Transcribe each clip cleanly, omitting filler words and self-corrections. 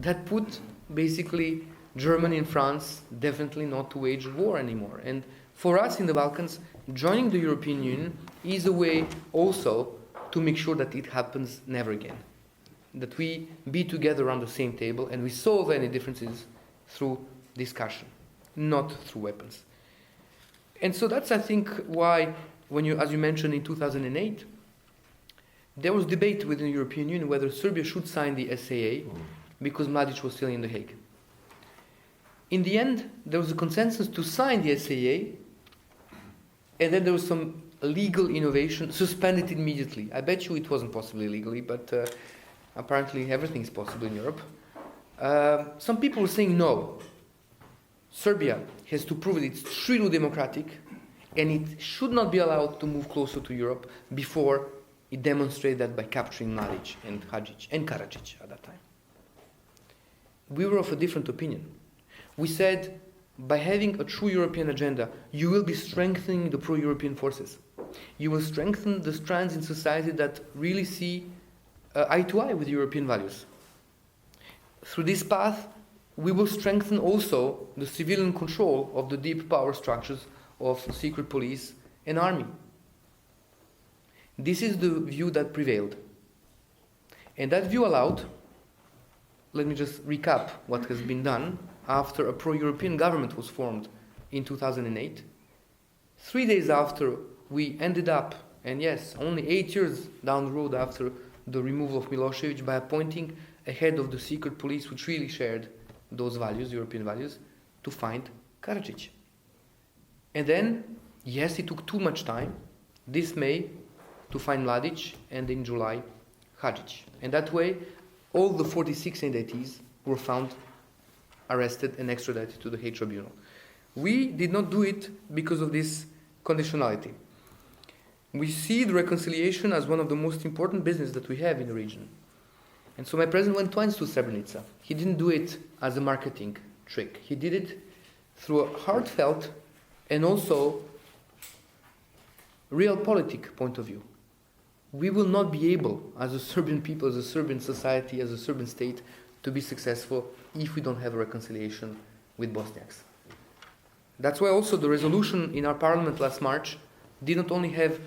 that put basically Germany and France definitely not to wage war anymore. And for us in the Balkans, joining the European Union is a way also to make sure that it happens never again. That we be together around the same table and we solve any differences through discussion, not through weapons. And so that's, I think, why, when you, as you mentioned, in 2008, there was debate within the European Union whether Serbia should sign the SAA because Mladic was still in The Hague. In the end, there was a consensus to sign the SAA, and then there was some legal innovation, suspended immediately. I bet you it wasn't possible legally, but apparently everything is possible in Europe. Some people were saying no. Serbia has to prove that it's truly democratic, and it should not be allowed to move closer to Europe before it demonstrates that by capturing Mladic and Hadžić and Karadzic at that time. We were of a different opinion. We said, by having a true European agenda, you will be strengthening the pro-European forces. You will strengthen the strands in society that really see eye to eye with European values. Through this path, we will strengthen also the civilian control of the deep power structures of secret police and army. This is the view that prevailed. And that view allowed, let me just recap what has been done after a pro-European government was formed in 2008. 3 days after we ended up, and yes, only 8 years down the road after the removal of Milosevic, by appointing a head of the secret police which really shared those values, European values, to find Karadzic. And then, yes, it took too much time, this May, to find Mladic, and in July, Hadžić. And that way, all the 46 indictees were found, arrested, and extradited to the Hague Tribunal. We did not do it because of this conditionality. We see the reconciliation as one of the most important business that we have in the region. And so my president went twice to Srebrenica. He didn't do it as a marketing trick. He did it through a heartfelt and also realpolitik point of view. We will not be able, as a Serbian people, as a Serbian society, as a Serbian state, to be successful if we don't have a reconciliation with Bosniaks. That's why also the resolution in our parliament last March did not only have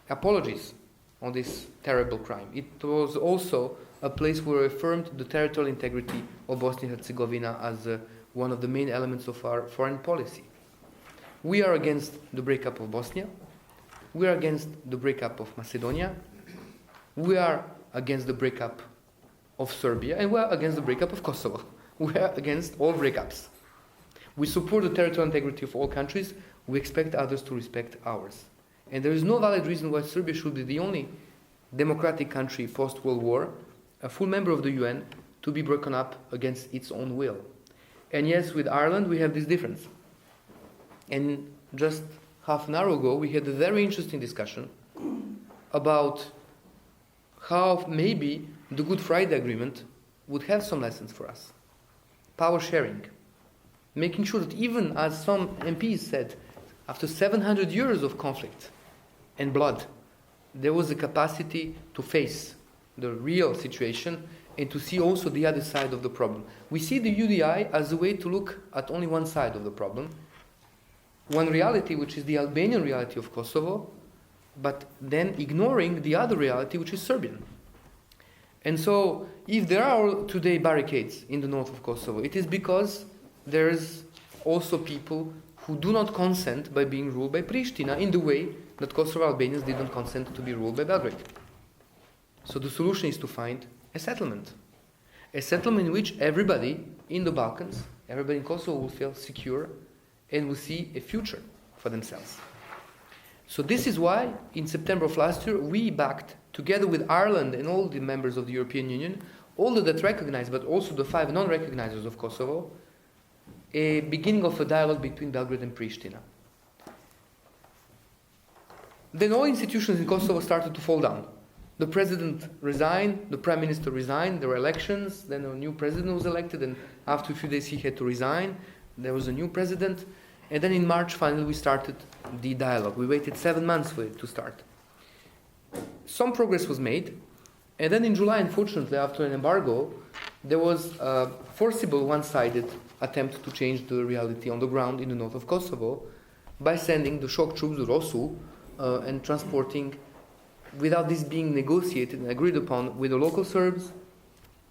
apologies on this terrible crime. It was also a place where we affirmed the territorial integrity of Bosnia and Herzegovina as one of the main elements of our foreign policy. We are against the breakup of Bosnia. We are against the breakup of Macedonia. We are against the breakup of Serbia, and we are against the breakup of Kosovo. We are against all breakups. We support the territorial integrity of all countries. We expect others to respect ours. And there is no valid reason why Serbia should be the only democratic country post-World War, a full member of the UN, to be broken up against its own will. And yes, with Ireland we have this difference. And just half an hour ago we had a very interesting discussion about how maybe the Good Friday Agreement would have some lessons for us. Power sharing. Making sure that even, as some MPs said, after 700 years of conflict and blood, there was a capacity to face the real situation and to see also the other side of the problem. We see the UDI as a way to look at only one side of the problem, one reality, which is the Albanian reality of Kosovo, but then ignoring the other reality, which is Serbian. And so, if there are today barricades in the north of Kosovo, it is because there is also people who do not consent by being ruled by Pristina in the way that Kosovo Albanians didn't consent to be ruled by Belgrade. So the solution is to find a settlement in which everybody in the Balkans, everybody in Kosovo will feel secure and will see a future for themselves. So this is why, in September of last year, we backed, together with Ireland and all the members of the European Union, all that recognize, but also the 5 non-recognizers of Kosovo, a beginning of a dialogue between Belgrade and Pristina. Then all institutions in Kosovo started to fall down. The president resigned, the prime minister resigned, there were elections, then a new president was elected, and after a few days he had to resign. There was a new president, and then in March finally we started the dialogue. We waited 7 months for it to start. Some progress was made, and then in July, unfortunately, after an embargo, there was a forcible, one-sided attempt to change the reality on the ground in the north of Kosovo by sending the shock troops, the ROSU, and transporting, without this being negotiated and agreed upon with the local Serbs,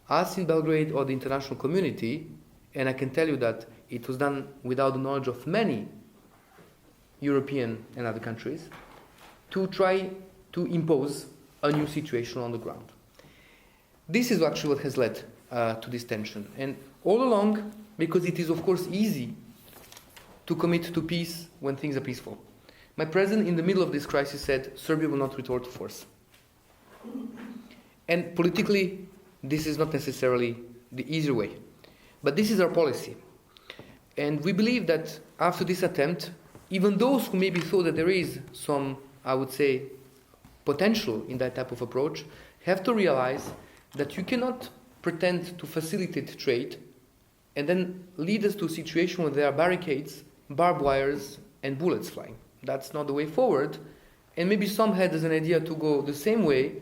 us in Belgrade or the international community, and I can tell you that it was done without the knowledge of many European and other countries, to try to impose a new situation on the ground. This is actually what has led to this tension. And all along, because it is of course easy to commit to peace when things are peaceful. My president, in the middle of this crisis, said Serbia will not resort to force. And politically, this is not necessarily the easier way. But this is our policy. And we believe that after this attempt, even those who maybe thought that there is some, I would say, potential in that type of approach, have to realize that you cannot pretend to facilitate trade and then lead us to a situation where there are barricades, barbed wires, and bullets flying. That's not the way forward. And maybe some had as an idea to go the same way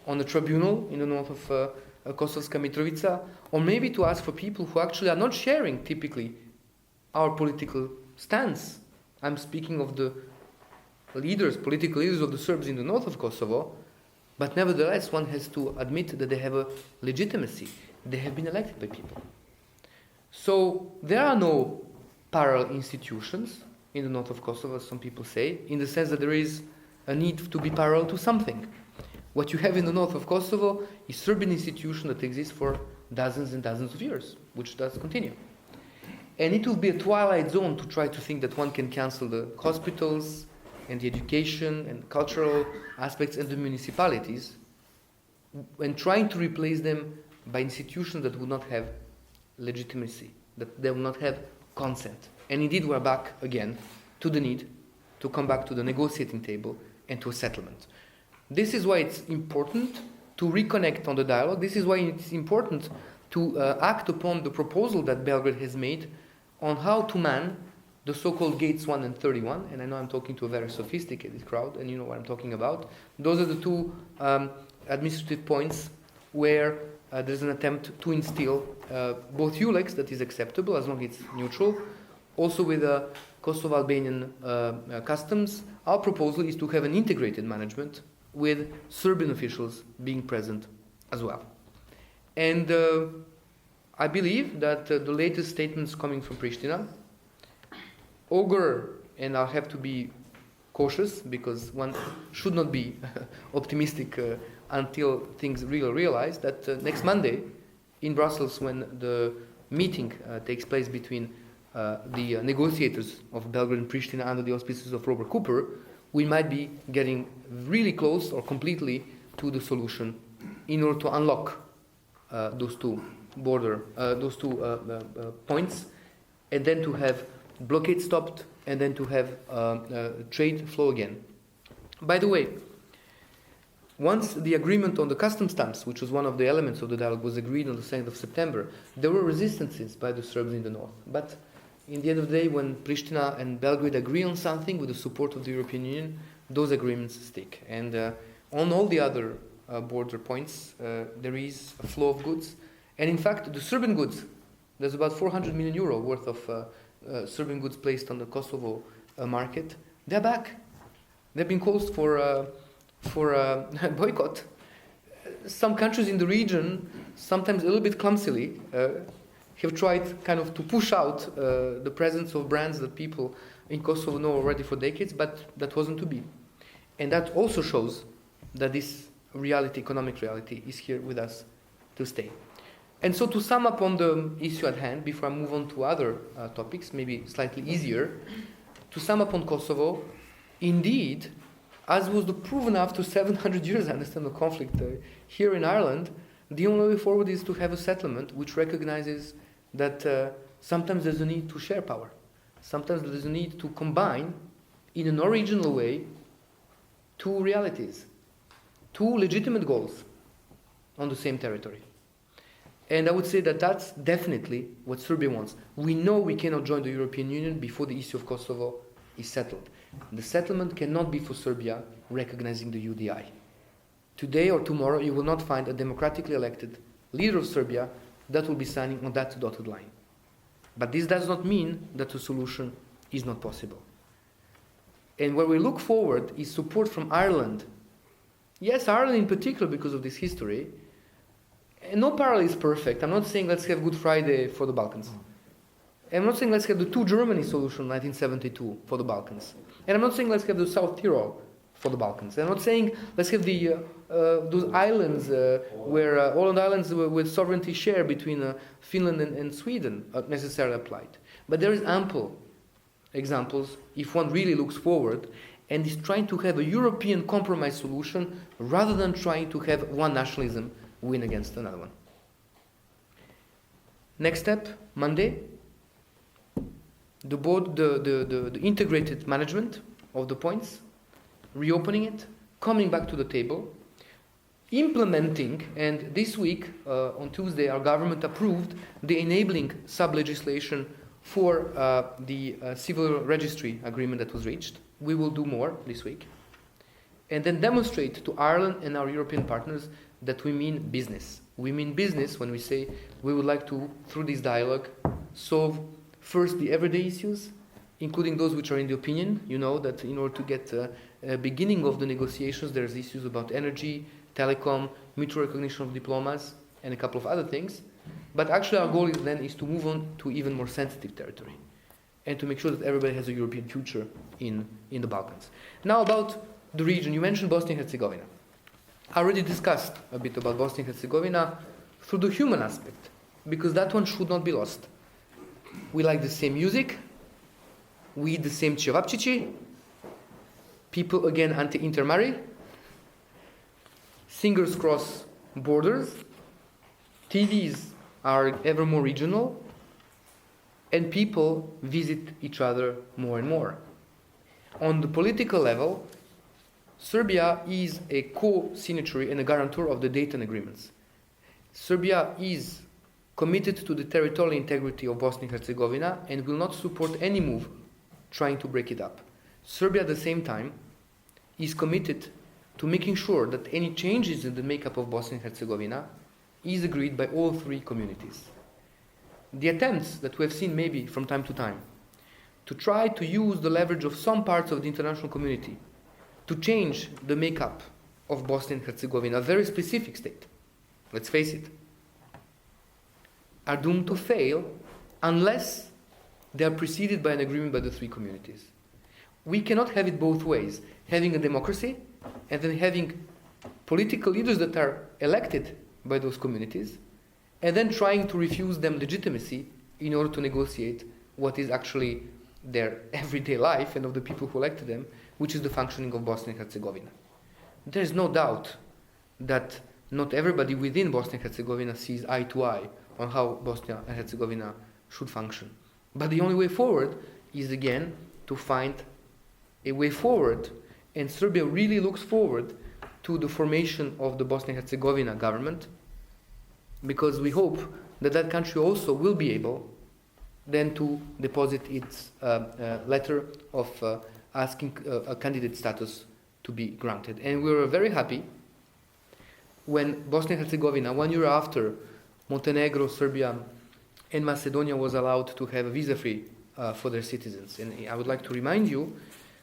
on a tribunal in the north of Kosovska Mitrovica, or maybe to ask for people who actually are not sharing typically our political stance. I'm speaking of the leaders, political leaders of the Serbs in the north of Kosovo, but nevertheless one has to admit that they have a legitimacy. They have been elected by people. So there are no parallel institutions in the north of Kosovo, as some people say, in the sense that there is a need to be parallel to something. What you have in the north of Kosovo is a Serbian institution that exists for dozens and dozens of years, which does continue. And it will be a twilight zone to try to think that one can cancel the hospitals and the education and cultural aspects and the municipalities and trying to replace them by institutions that would not have legitimacy, that they will not have consent. And indeed we're back again to the need to come back to the negotiating table and to a settlement. This is why it's important to reconnect on the dialogue. This is why it's important to act upon the proposal that Belgrade has made on how to man the so-called gates 1 and 31. And I know I'm talking to a very sophisticated crowd, and you know what I'm talking about. Those are the two administrative points where there's an attempt to instill both ULEX, that is acceptable as long as it's neutral, also with Kosovo-Albanian customs. Our proposal is to have an integrated management with Serbian officials being present as well. And I believe that the latest statements coming from Pristina augur, and I'll have to be cautious because one should not be optimistic until things really realize that next Monday in Brussels, when the meeting takes place between the negotiators of Belgrade and Pristina under the auspices of Robert Cooper, we might be getting really close or completely to the solution in order to unlock those two points, and then to have blockade stopped, and then to have trade flow again. By the way, once the agreement on the customs stamps, which was one of the elements of the dialogue, was agreed on the 2nd of September, there were resistances by the Serbs in the north. But in the end of the day, when Pristina and Belgrade agree on something with the support of the European Union, those agreements stick. And on all the other border points, there is a flow of goods. And in fact, the Serbian goods, there's about 400 million euro worth of Serbian goods placed on the Kosovo market. They're back. They've been closed for boycott. Some countries in the region, sometimes a little bit clumsily, have tried kind of to push out the presence of brands that people in Kosovo know already for decades, but that wasn't to be. And that also shows that this reality, economic reality, is here with us to stay. And so to sum up on the issue at hand, before I move on to other topics, maybe slightly easier, to sum up on Kosovo, indeed, as was proven after 700 years, I understand, the conflict here in Ireland, the only way forward is to have a settlement which recognizes that sometimes there's a need to share power. Sometimes there's a need to combine, in an original way, two realities, two legitimate goals on the same territory. And I would say that that's definitely what Serbia wants. We know we cannot join the European Union before the issue of Kosovo is settled. The settlement cannot be for Serbia recognizing the UDI. Today or tomorrow, you will not find a democratically elected leader of Serbia that will be signing on that dotted line. But this does not mean that a solution is not possible. And where we look forward is support from Ireland. Yes, Ireland in particular because of this history. And no parallel is perfect. I'm not saying let's have Good Friday for the Balkans. I'm not saying let's have the two Germany solution in 1972 for the Balkans. And I'm not saying let's have the South Tyrol for the Balkans. And I'm not saying let's have the those islands where Åland Islands with sovereignty share between Finland and Sweden necessarily applied. But there is ample examples if one really looks forward and is trying to have a European compromise solution rather than trying to have one nationalism win against another one. Next step, Monday, the board, the integrated management of the points, reopening it, coming back to the table, implementing, and this week, on Tuesday, our government approved the enabling sub-legislation for the civil registry agreement that was reached. We will do more this week. And then demonstrate to Ireland and our European partners that we mean business. We mean business when we say we would like to, through this dialogue, solve first the everyday issues, including those which are in the opinion. You know that in order to get a beginning of the negotiations, there's issues about energy, telecom, mutual recognition of diplomas, and a couple of other things. But actually our goal is to move on to even more sensitive territory and to make sure that everybody has a European future in the Balkans. Now about the region. You mentioned Bosnia and Herzegovina. I already discussed a bit about Bosnia and Herzegovina through the human aspect, because that one should not be lost. We like the same music, we eat the same cevapcici, people again intermarry, singers cross borders, TVs are ever more regional, and people visit each other more and more. On the political level, Serbia is a co-signatory and a guarantor of the Dayton agreements. Serbia is committed to the territorial integrity of Bosnia and Herzegovina and will not support any move trying to break it up. Serbia at the same time is committed to making sure that any changes in the makeup of Bosnia and Herzegovina is agreed by all three communities. The attempts that we have seen maybe from time to time to try to use the leverage of some parts of the international community to change the makeup of Bosnia and Herzegovina, a very specific state, let's face it, are doomed to fail unless they are preceded by an agreement by the three communities. We cannot have it both ways, having a democracy and then having political leaders that are elected by those communities and then trying to refuse them legitimacy in order to negotiate what is actually their everyday life and of the people who elected them, which is the functioning of Bosnia and Herzegovina. There is no doubt that not everybody within Bosnia and Herzegovina sees eye to eye on how Bosnia and Herzegovina should function. But the only way forward is again to find a way forward, and Serbia really looks forward to the formation of the Bosnia and Herzegovina government, because we hope that that country also will be able then to deposit its letter of asking a candidate status to be granted. And we were very happy when Bosnia and Herzegovina, 1 year after Montenegro, Serbia, and Macedonia was allowed to have a visa-free for their citizens. And I would like to remind you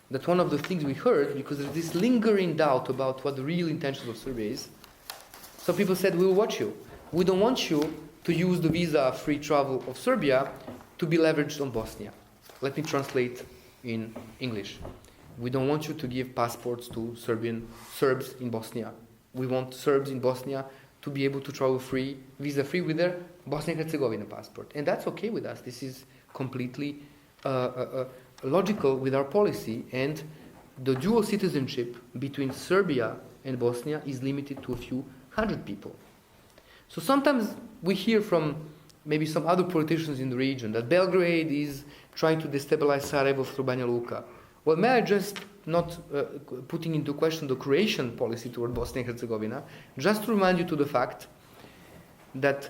that one of the things we heard, because there's this lingering doubt about what the real intentions of Serbia is, some people said, we will watch you. We don't want you to use the visa-free travel of Serbia to be leveraged on Bosnia. Let me translate in English. We don't want you to give passports to Serbs in Bosnia. We want Serbs in Bosnia to be able to travel free, visa-free with their Bosnia and Herzegovina passport. And that's okay with us. This is completely logical with our policy. And the dual citizenship between Serbia and Bosnia is limited to a few hundred people. So sometimes we hear from maybe some other politicians in the region that Belgrade is trying to destabilize Sarajevo through Banja Luka. Well, may I just, not putting into question the Croatian policy toward Bosnia and Herzegovina, just to remind you to the fact that